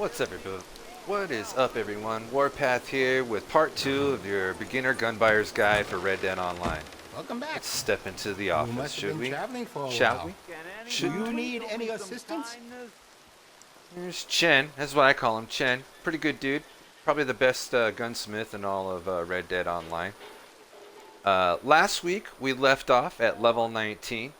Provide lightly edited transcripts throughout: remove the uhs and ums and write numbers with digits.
What's up, everybody? What is up, everyone? Warpath here with part 2 of your beginner gun buyer's guide for Red Dead Online. Welcome back. Let's step into the You office, must have should been we? traveling for a Shall while. we? Do Should you need any assistance? There's Chen. That's what I call him, Chen. Pretty good dude. Probably the best gunsmith in all of Red Dead Online. Last week, we left off at level 19.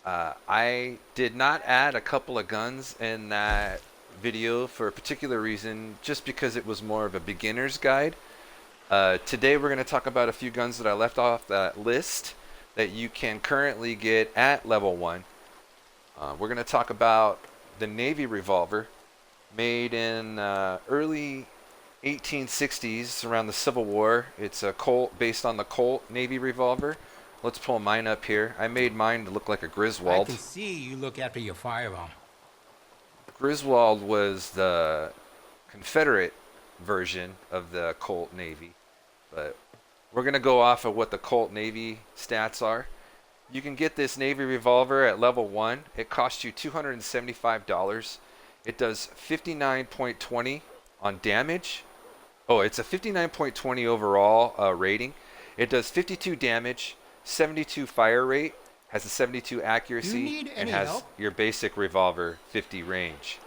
I did not add a couple of guns in that video for a particular reason, just because it was more of a beginner's guide. Today we're going to talk about a few guns that I left off that list that you can currently get at level 1. We're going to talk about the Navy revolver, made in early 1860s around the Civil War. It's a Colt, based on the Colt Navy revolver. Let's pull mine up here. I made mine to look like a Griswold. I can see you look after your firearm. Griswold was the Confederate version of the Colt Navy, but we're going to go off of what the Colt Navy stats are. You can get this Navy revolver at level 1. It costs you $275. It does 59.20 on damage. Oh, it's a 59.20 overall rating. It does 52 damage, 72 fire rate, has a 72 accuracy, and has your basic revolver 50 range.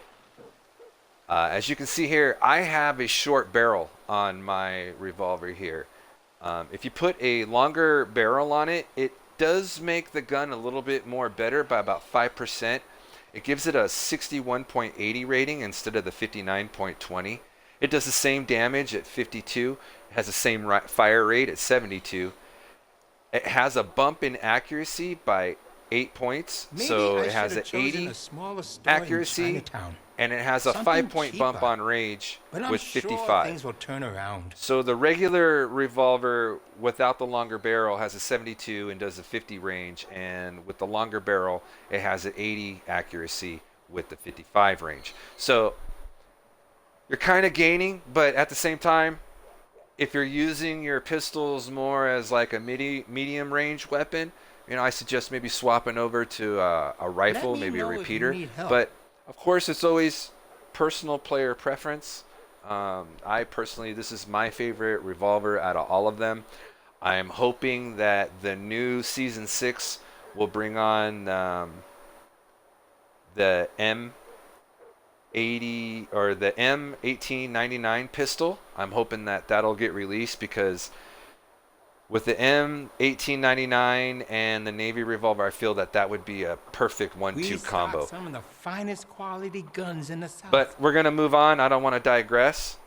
As you can see here, I have a short barrel on my revolver here. If you put a longer barrel on it, it does make the gun a little bit more better by about 5%. It gives it a 61.80 rating instead of the 59.20. It does the same damage at 52. It has the same fire rate at 72. It has a bump in accuracy by 8 points, so it has an 80 accuracy, and it has a 5-point bump on range with 55. Things will turn around. So the regular revolver without the longer barrel has a 72 and does a 50 range, and with the longer barrel, it has an 80 accuracy with the 55 range. So you're kind of gaining, but at the same time, if you're using your pistols more as like a medium range weapon, you know, I suggest maybe swapping over to a rifle, maybe a repeater. But of course, it's always personal player preference. I personally, this is my favorite revolver out of all of them. I'm hoping that the new season 6 will bring on the M80 or the M1899 pistol. I'm hoping that that'll get released, because with the M1899 and the Navy revolver, I feel that that would be a perfect 1-2 combo. Some of the finest quality guns in the South. But we're gonna move on. I don't want to digress.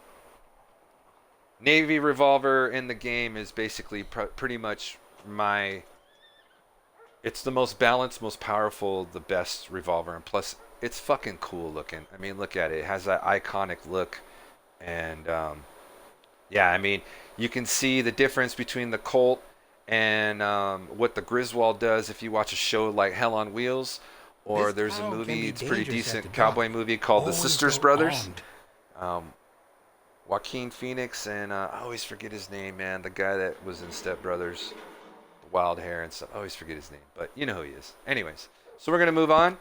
Navy revolver in the game is basically pretty much my. It's the most balanced, most powerful, the best revolver, and plus it's fucking cool looking. I mean, look at it. It has that iconic look, and yeah, I mean, you can see the difference between the Colt and what the Griswold does if you watch a show like Hell on Wheels, or there's a movie, it's a pretty decent cowboy movie called The Sisters Brothers. Joaquin Phoenix and I always forget his name, man. The guy that was in Step Brothers, the wild hair and stuff. I always forget his name, but you know who he is. Anyways, so we're gonna move on.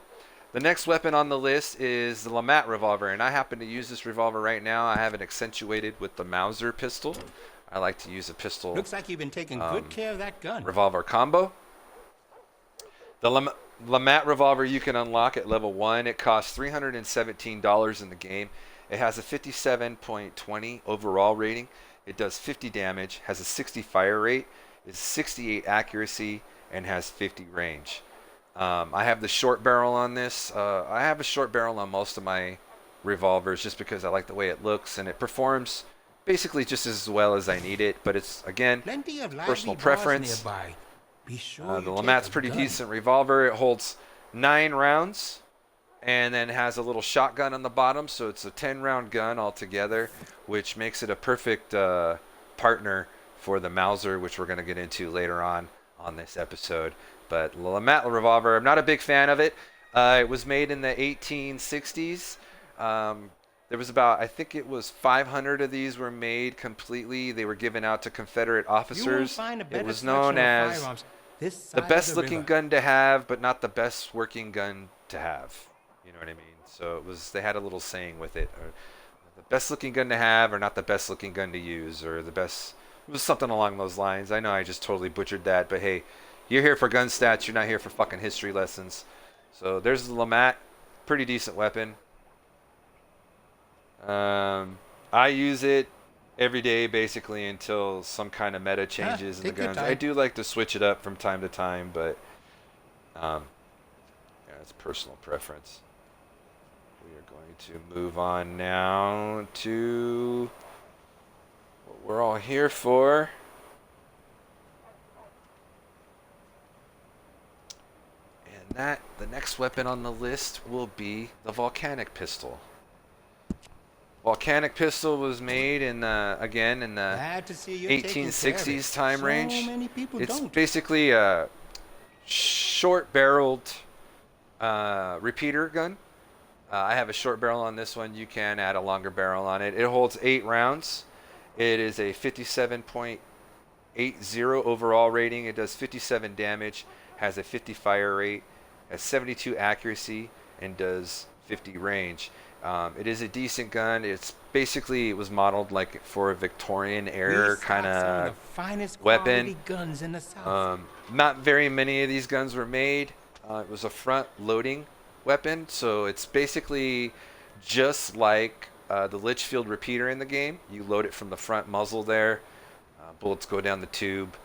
The next weapon on the list is the LaMat revolver, and I happen to use this revolver right now. I have it accentuated with the Mauser pistol. I like to use a pistol. Looks like you've been taking good care of that gun. Revolver combo. The LaMat revolver you can unlock at level 1. It costs $317 in the game. It has a 57.20 overall rating. It does 50 damage, has a 60 fire rate, is 68 accuracy, and has 50 range. I have the short barrel on this. I have a short barrel on most of my revolvers just because I like the way it looks, and it performs basically just as well as I need it. But it's, again, personal preference. Be sure the LaMat's pretty decent revolver. It holds 9 rounds and then has a little shotgun on the bottom, so it's a 10-round gun altogether, which makes it a perfect partner for the Mauser, which we're going to get into later on this episode. But LaMat revolver, I'm not a big fan of it. It was made in the 1860s. There was about, I think it was 500 of these were made completely. They were given out to Confederate officers. It was known as the best looking gun to have, but not the best working gun to have. You know what I mean? So they had a little saying with it, or the best looking gun to have, or not the best looking gun to use, or the best. It was something along those lines. I know I just totally butchered that, but hey, you're here for gun stats. You're not here for fucking history lessons. So there's the LaMat, pretty decent weapon. I use it every day basically until some kind of meta changes in the guns. I do like to switch it up from time to time, but yeah, it's personal preference. We are going to move on now to what we're all here for. And the next weapon on the list will be the Volcanic Pistol. Volcanic Pistol was made in again in the 1860s time range. It's basically a short-barreled repeater gun. I have a short barrel on this one. You can add a longer barrel on it. It holds 8 rounds. It is a 57.80 overall rating. It does 57 damage, has a 50 fire rate, has 72 accuracy, and does 50 range. It is a decent gun. It was modeled like for a Victorian era kind of weapon. Guns in the South. Not very many of these guns were made. It was a front loading weapon, so it's basically just like the Litchfield repeater in the game. You load it from the front muzzle there. Bullets go down the tube.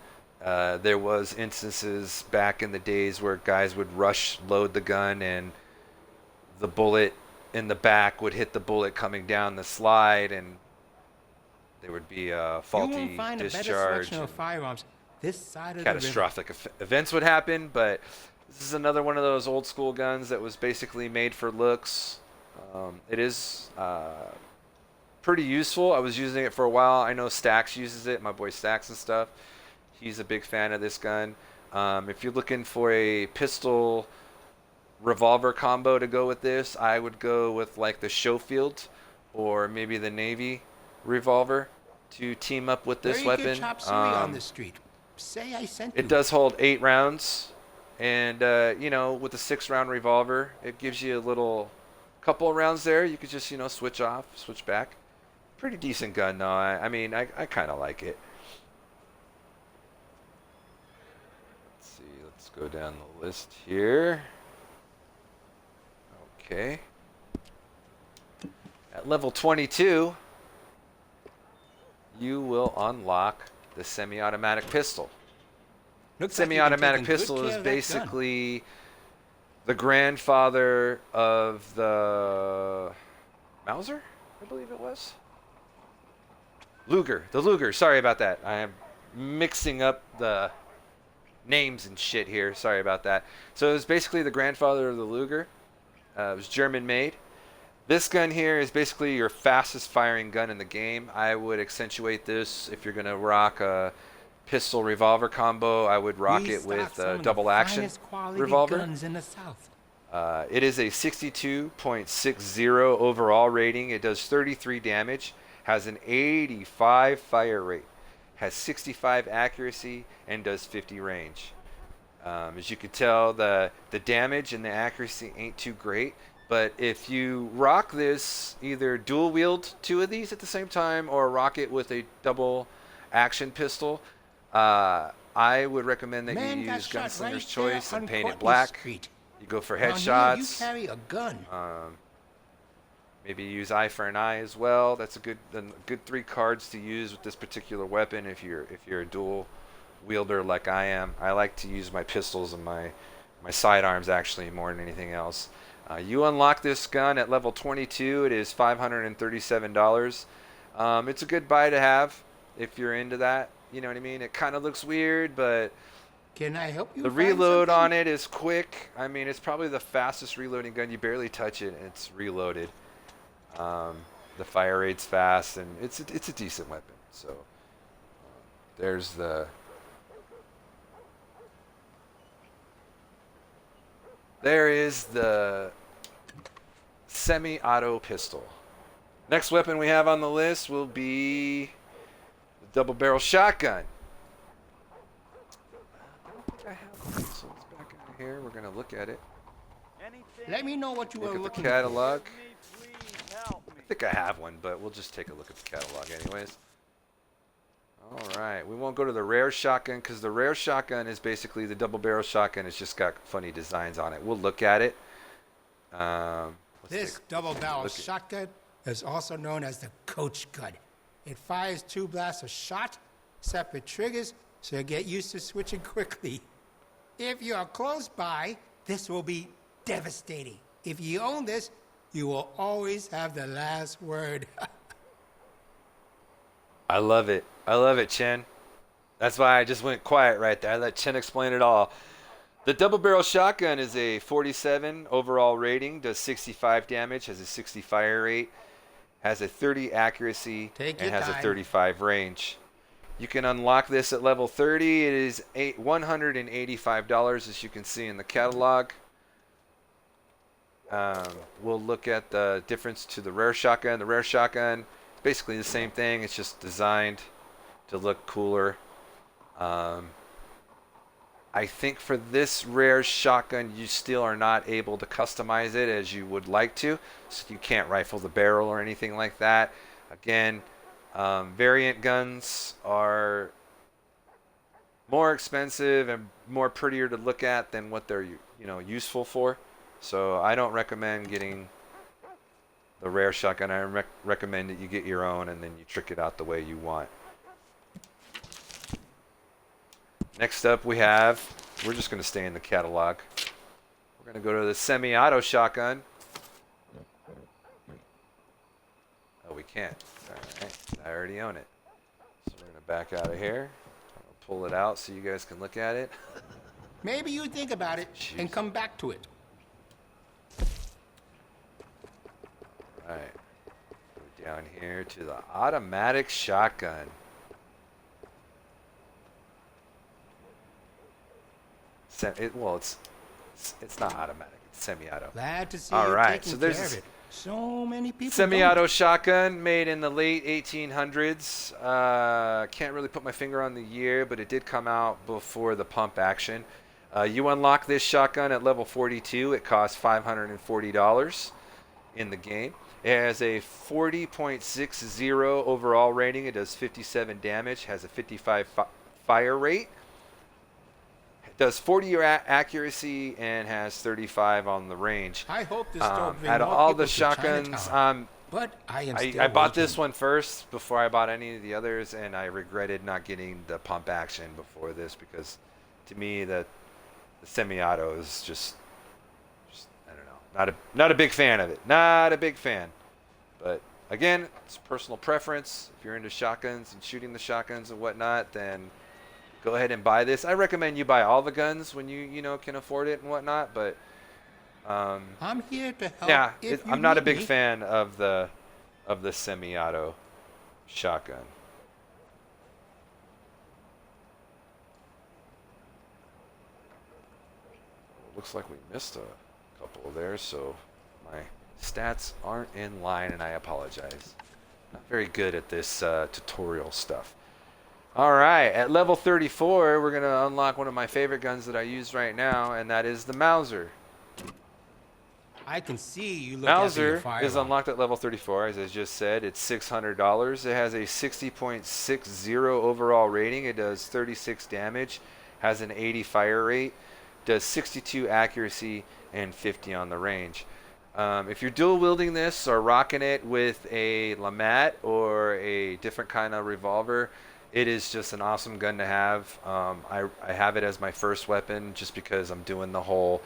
There was instances back in the days where guys would rush load the gun and the bullet in the back would hit the bullet coming down the slide, and there would be a faulty discharge. Catastrophic events would happen, but this is another one of those old school guns that was basically made for looks. It is pretty useful. I was using it for a while. I know Stax uses it, my boy Stax and stuff. He's a big fan of this gun. If you're looking for a pistol revolver combo to go with this, I would go with like the Schofield or maybe the Navy revolver to team up with this weapon. On the street. Say I sent it does hold 8 rounds, and you know, with a 6-round revolver, it gives you a little couple of rounds there. You could just, you know, switch off, switch back. Pretty decent gun though. I mean, I kind of like it. Let's see. Let's go down the list here. Okay. At level 22, you will unlock the semi-automatic pistol. Semi-automatic pistol is basically the grandfather of the Mauser, I believe it was. Luger. The Luger. Sorry about that. I am mixing up the names and shit here. Sorry about that. So it was basically the grandfather of the Luger. It was German made. This gun here is basically your fastest firing gun in the game. I would accentuate this if you're going to rock a pistol revolver combo. I would rock it with a double action revolver. It is a 62.60 overall rating. It does 33 damage, has an 85 fire rate, has 65 accuracy, and does 50 range. As you can tell, the damage and the accuracy ain't too great, but if you rock this, either dual wield 2 of these at the same time or rock it with a double action pistol, I would recommend that you use Gunslinger's Choice and paint it black. You go for headshots. You carry a gun. Maybe use eye for an eye as well. That's a good 3 cards to use with this particular weapon if you're a dual wielder like I am. I like to use my pistols and my sidearms actually more than anything else. You unlock this gun at level 22. It is $537. It's a good buy to have if you're into that. You know what I mean? It kind of looks weird, but can I help you? The reload on it is quick. I mean, it's probably the fastest reloading gun. You barely touch it, and it's reloaded. The fire rate's fast, and it's a decent weapon. So there's the. There is the SemiAuto Pistol. Next weapon we have on the list will be the double barrel shotgun. I don't think I have one, so it's back in here. We're going to look at it. Let me know what you were Look at the looking catalog. Help me, please help me. I think I have one, but we'll just take a look at the catalog anyways. All right, we won't go to the rare shotgun because the rare shotgun is basically the double barrel shotgun. It's just got funny designs on it. We'll look at it. Let's This take double-barrel look at- shotgun is also known as the coach gun. It fires 2 blasts a shot, separate triggers, so you get used to switching quickly. If you're close by, this will be devastating. If you own this, you will always have the last word. I love it. I love it, Chen. That's why I just went quiet right there. I let Chen explain it all. The double barrel shotgun is a 47 overall rating, does 65 damage, has a 60 fire rate, has a 30 accuracy, Take and your has a time. 35 range. You can unlock this at level 30. It is $185, as you can see in the catalog. We'll look at the difference to the rare shotgun. The rare shotgun is basically the same thing. It's just designed to look cooler. I think for this rare shotgun, you still are not able to customize it as you would like to. So you can't rifle the barrel or anything like that. Again, variant guns are more expensive and more prettier to look at than what they're useful for. So I don't recommend getting the rare shotgun. I recommend that you get your own and then you trick it out the way you want. Next up we're just going to stay in the catalog. We're going to go to the SemiAuto shotgun. Oh, we can't. All right, I already own it. So we're going to back out of here. I'll pull it out so you guys can look at it. Maybe you think about it and Jeez. come back to it. All right. Go down here to the automatic shotgun. It's not automatic. It's semi-auto. Glad to see All you right, taking so there's care of this it. So many people Semi-auto don't. shotgun made in the late 1800s. Can't really put my finger on the year, but it did come out before the pump action. You unlock this shotgun at level 42. It costs $540 in the game. It has a 40.60 overall rating. It does 57 damage. Has a 55 fire rate. Does 40 accuracy and has 35 on the range. I hope this don't bring Out of more all people the to shotguns, Chinatown. But I am still I bought this waiting. one first before I bought any of the others, and I regretted not getting the pump action before this because, to me, the semi-auto is just I don't know, not a big fan of it. Not a big fan. But again, it's personal preference. If you're into shotguns and shooting the shotguns and whatnot, then go ahead and buy this. I recommend you buy all the guns when you can afford it and whatnot. But I'm here to help. yeah, if you I'm not a need big me. fan of the semi-auto shotgun. Looks like we missed a couple there, so my stats aren't in line, and I apologize. Not very good at this tutorial stuff. All right, at level 34, we're going to unlock one of my favorite guns that I use right now, and that is the Mauser. I can see you look after your Mauser firearm. is unlocked at level 34, as I just said. It's $600. It has a 60.60 overall rating. It does 36 damage, has an 80 fire rate, does 62 accuracy, and 50 on the range. If you're dual wielding this or rocking it with a LaMat or a different kind of revolver, it is just an awesome gun to have. I have it as my first weapon just because I'm doing the whole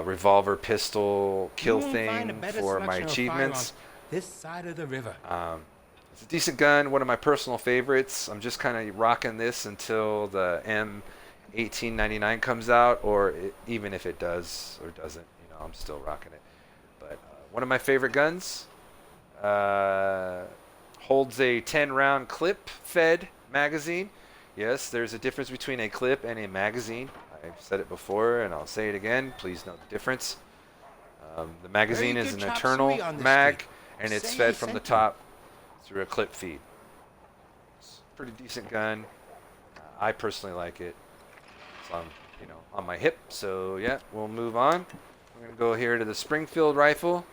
revolver pistol kill You won't find a thing better for my selection of achievements. firearms this side of the river. It's a decent gun, one of my personal favorites. I'm just kind of rocking this until the M1899 comes out, or even if it does or doesn't, I'm still rocking it. But one of my favorite guns. Holds a 10-round clip-fed magazine. Yes, there's a difference between a clip and a magazine. I've said it before, and I'll say it again. Please note the difference. The magazine Very is good an chop internal suey on the mag, street. and it's Say I fed from the sent you. top through a clip feed. It's a pretty decent gun. I personally like it. It's on, on my hip. So yeah, we'll move on. We're gonna go here to the Springfield Rifle.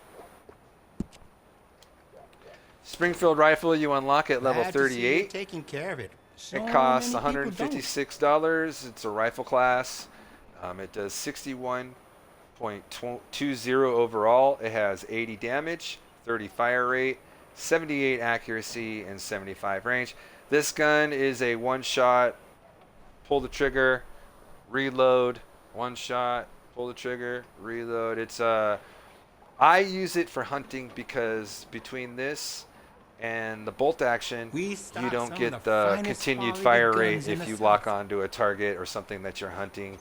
Springfield Rifle you unlock at level Glad to see you're 38. taking care of it. So It costs many people don't. $156. It's a rifle class. It does 61.20 overall. It has 80 damage, 30 fire rate, 78 accuracy, and 75 range. This gun is a one-shot, pull the trigger, reload, one shot, pull the trigger, reload. I use it for hunting because between this and the bolt action, you don't get the continued fire rate if you lock onto a target or something that you're hunting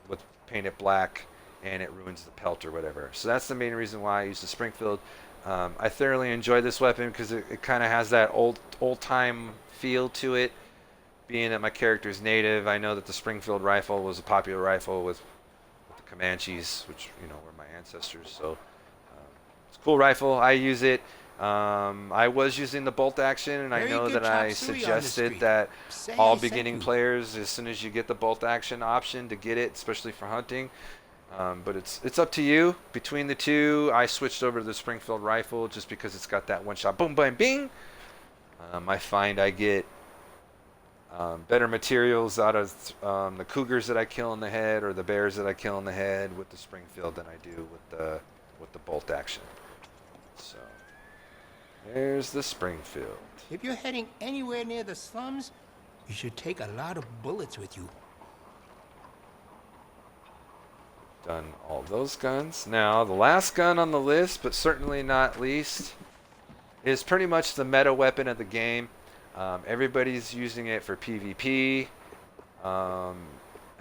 with paint it black and it ruins the pelt or whatever. So that's the main reason why I use the Springfield. I thoroughly enjoy this weapon because it kind of has that old time feel to it. Being that my character's native, I know that the Springfield rifle was a popular rifle with the Comanches, which were my ancestors. So it's a cool rifle. I use it. I was using the bolt action, and I know that I suggested that all beginning players, as soon as you get the bolt action option, to get it, especially for hunting. But it's up to you. Between the two, I switched over to the Springfield rifle just because it's got that one shot, boom, bang, bing. I find I get better materials out of the cougars that I kill in the head or the bears that I kill in the head with the Springfield than I do with the bolt action. So there's the Springfield. If you're heading anywhere near the slums, you should take a lot of bullets with you. Done all those guns. Now the last gun on the list, but certainly not least, is pretty much the meta weapon of the game. Everybody's using it for PvP. I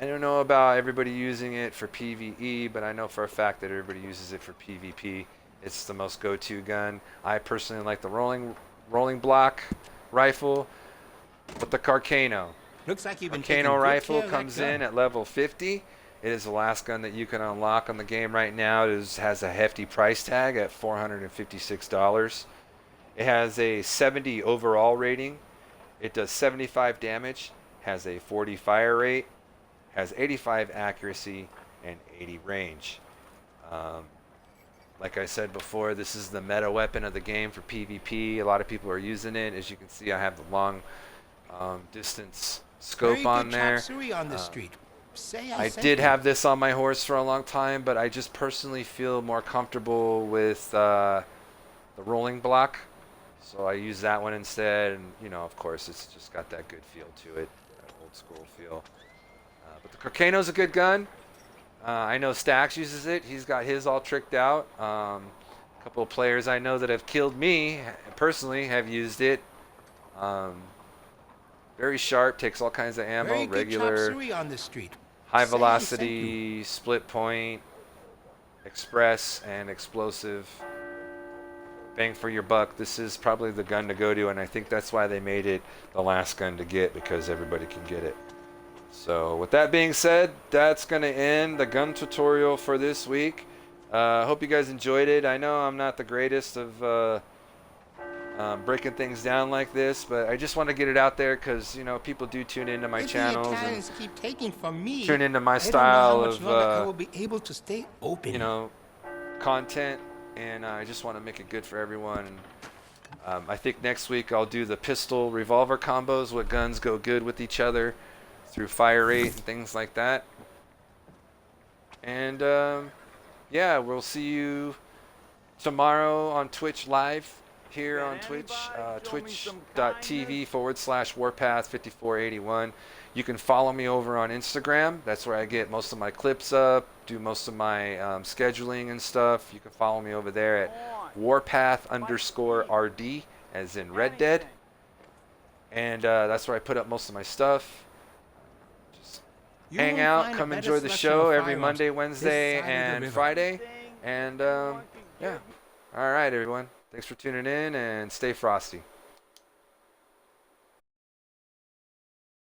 don't know about everybody using it for PvE, but I know for a fact that everybody uses it for PvP. It's the most go-to gun. I personally like the rolling block rifle with the Carcano. Looks like you've been taking Carcano good rifle care of that comes gun. in at level 50. It is the last gun that you can unlock on the game right now. It has a hefty price tag at $456. It has a 70 overall rating. It does 75 damage, has a 40 fire rate, has 85 accuracy, and 80 range. Like I said before, this is the meta weapon of the game for PvP. A lot of people are using it. As you can see, I have the long distance scope on there. On the street. I did have this on my horse for a long time, but I just personally feel more comfortable with the rolling block. So I use that one instead, and of course, it's just got that good feel to it, that old school feel. But the Carcano's a good gun. I know Stax uses it. He's got his all tricked out. A couple of players I know that have killed me personally have used it. Very sharp, takes all kinds of ammo, Very good regular, chop suey on the street. high Say velocity, split point, express, and explosive. Bang for your buck. This is probably the gun to go to, and I think that's why they made it the last gun to get, because everybody can get it. So with that being said, that's going to end the gun tutorial for this week. Hope you guys enjoyed it. I know I'm not the greatest of breaking things down like this, but I just want to get it out there because people do tune into my channels and keep taking from me, tune into my I don't know style how much longer I will of be able to stay open. content, and I just want to make it good for everyone. I think next week I'll do the pistol revolver combos, what guns go good with each other through fire rate and things like that. And yeah, we'll see you tomorrow on Twitch live here on Twitch, twitch.tv/warpath5481. You can follow me over on Instagram. That's where I get most of my clips up, do most of my scheduling and stuff. You can follow me over there at warpath_RD, as in Red Dead. And that's where I put up most of my stuff. Just hang out, come enjoy the show every Monday, Wednesday, and Friday. And yeah. All right, everyone. Thanks for tuning in, and stay frosty.